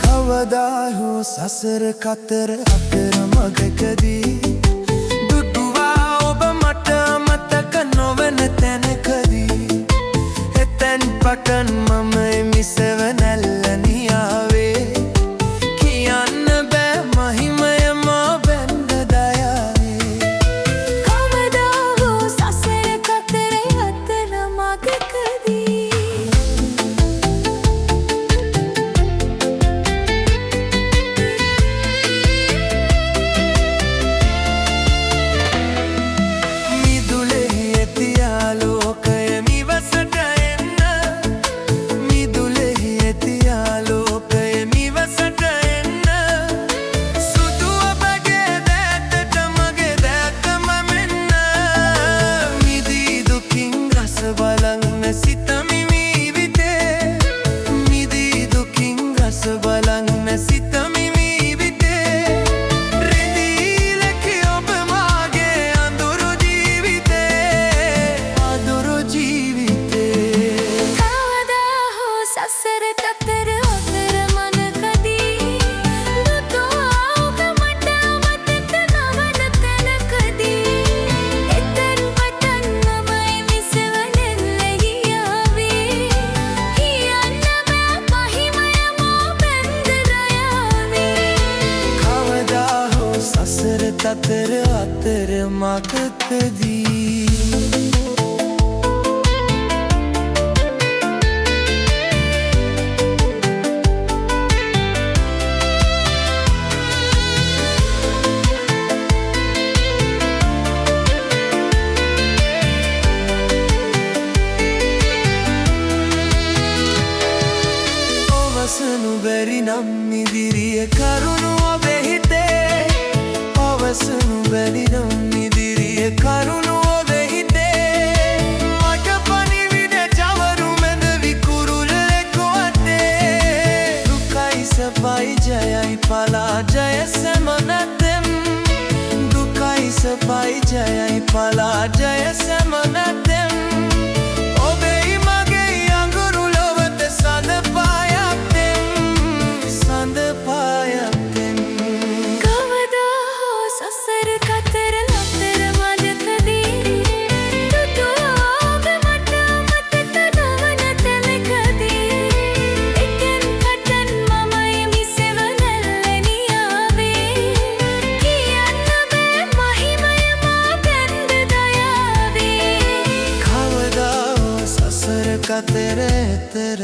කවදා හෝ සසර කතර අතර මගකදී දුටුවා ඔබ මට අමතක නොවන තැනකදී එතැන් පටන් මම මිසව නැල්ලනියාවේ කියන්න බෑ මහිමය මා බැන්ද දයාවේ කවදා හෝ සසර කතර අතර මගකදී අතර අතර මගකදී අවසනු බැරි නම් ඉදිරිය කරුණු ඔබේ හිතේ අවසනු බැරි නම් ඉදිරිය කරුණු ඔබේ හිතේ මට පණිවිඩ ජවරු මැද විකුරුල්ලෙකු අතේ දුකයි සපයි ජයයි පලාජය සැම නැතෙම් දුකයි සපයි ජයයි පලාජය සැම නැතෙම් ඔබෙයි මගෙයි අඟුරු ලොවත සඳ පායක් දෙම් සඳ පායක් දෙම් කවදා හෝ සසර කතර අතර මගකදී දුටුවා ඔබ මට අමතක නොවන තැනකදී එතෙන් පටන් මමයි මිසව නැල්ලනියාවේ කියන්න බෑ මහිමය මා බැන්ද දයාවේ කවදා හෝ සසර කතර ඇතර